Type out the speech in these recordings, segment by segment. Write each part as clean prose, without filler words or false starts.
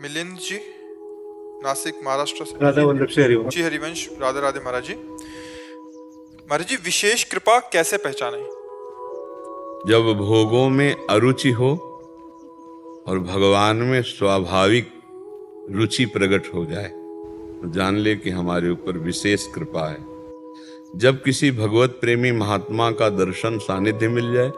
मिलिंद जी, नासिक महाराष्ट्र से। राधा वल्लभ से हरिवंश जी हरिवंश, राधे राधे महाराज जी। महाराज जी, विशेष कृपा कैसे पहचानें? जब भोगों में अरुचि हो और भगवान में स्वाभाविक रुचि प्रकट हो जाए तो जान ले कि हमारे ऊपर विशेष कृपा है। जब किसी भगवत प्रेमी महात्मा का दर्शन सानिध्य मिल जाए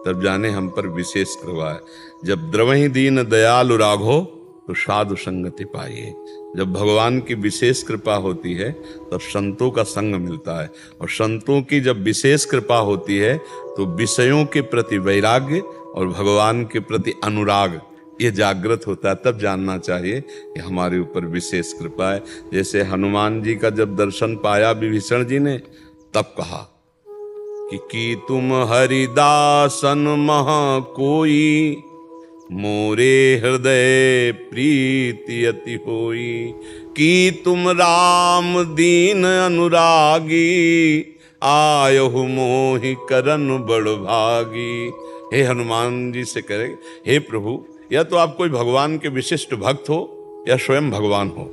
तब जाने हम पर विशेष कृपा है। जब द्रवहि दीन दयालु राघो तो साधु संगति पाइए। जब भगवान की विशेष कृपा होती है तब संतों का संग मिलता है, और संतों की जब विशेष कृपा होती है तो विषयों के प्रति वैराग्य और भगवान के प्रति अनुराग ये जागृत होता है। तब जानना चाहिए कि हमारे ऊपर विशेष कृपा है। जैसे हनुमान जी का जब दर्शन पाया विभीषण जी ने, तब कहा कि तुम हरिदासन महा कोई, मोरे हृदय प्रीति अति होई। कि तुम राम दीन अनुरागी, आयहु मोहि करन बड़ भागी। हे हनुमान जी से कहे, हे प्रभु, या तो आप कोई भगवान के विशिष्ट भक्त हो या स्वयं भगवान हो,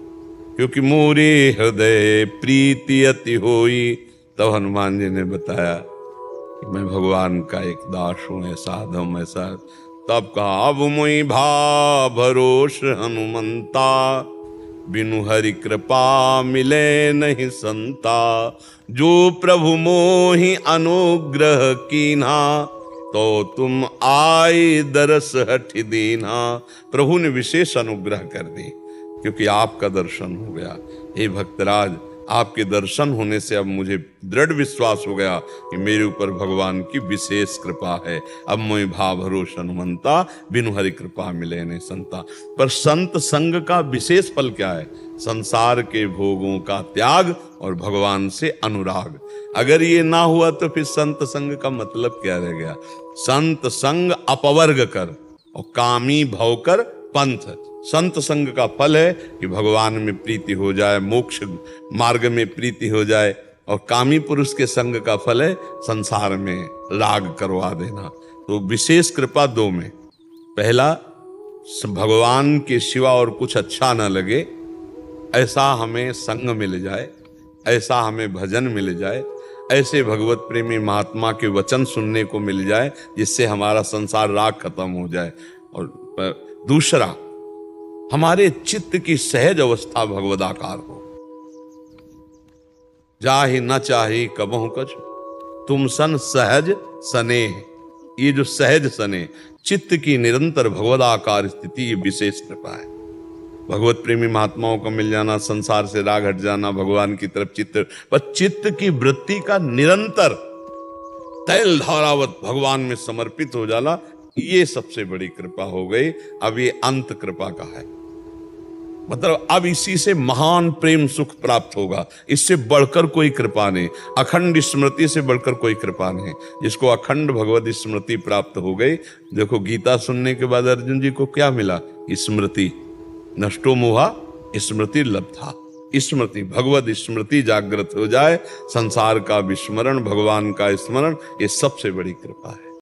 क्योंकि मोरे हृदय प्रीति अति होई। तब हनुमान जी ने बताया कि मैं भगवान का एक दास हूं, ऐसा अधम ऐसा। तब कहा, अब मुई भा भरोस हनुमंता, बिनु हरि कृपा मिले नहीं संता। जो प्रभु मोहि अनुग्रह कीन्हा, तो तुम आए दरस हठ दीना। प्रभु ने विशेष अनुग्रह कर दी क्योंकि आपका दर्शन हो गया। हे भक्तराज, आपके दर्शन होने से अब मुझे दृढ़ विश्वास हो गया कि मेरे ऊपर भगवान की विशेष कृपा है। अब मैं भाव भरोस हनुमंता, बिनु हरि कृपा मिले नहीं संता। पर संत संग का विशेष फल क्या है? संसार के भोगों का त्याग और भगवान से अनुराग। अगर ये ना हुआ तो फिर संत संग का मतलब क्या रह गया? संत संग अपवर्ग कर और कामी भव कर पंथ। संत संग का फल है कि भगवान में प्रीति हो जाए, मोक्ष मार्ग में प्रीति हो जाए, और कामी पुरुष के संग का फल है संसार में राग करवा देना। तो विशेष कृपा दो में, पहला भगवान के सिवा और कुछ अच्छा न लगे ऐसा हमें संग मिल जाए, ऐसा हमें भजन मिल जाए, ऐसे भगवत प्रेमी महात्मा के वचन सुनने को मिल जाए जिससे हमारा संसार राग खत्म हो जाए। और दूसरा, हमारे चित्त की सहज अवस्था भगवदाकार हो। जाहि न चाही कबहु कछ, तुम सन सहज स्नेह। ये जो सहज स्नेह, चित्त की निरंतर भगवदाकार स्थिति, ये विशेष कृपा है। भगवत प्रेमी महात्माओं का मिल जाना, संसार से राग हट जाना, भगवान की तरफ चित्त, पर चित्त की वृत्ति का निरंतर तैल धारावत भगवान में समर्पित हो जाना, ये सबसे बड़ी कृपा हो गई। अब ये अंत कृपा का है, मतलब अब इसी से महान प्रेम सुख प्राप्त होगा। इससे बढ़कर कोई कृपा नहीं, अखंड स्मृति से बढ़कर कोई कृपा नहीं। जिसको अखंड भगवत स्मृति प्राप्त हो गई, देखो गीता सुनने के बाद अर्जुन जी को क्या मिला? स्मृति। नष्टो मोहा स्मृति लब्धा। स्मृति, भगवत स्मृति जागृत हो जाए, संसार का विस्मरण, भगवान का स्मरण, ये सबसे बड़ी कृपा है।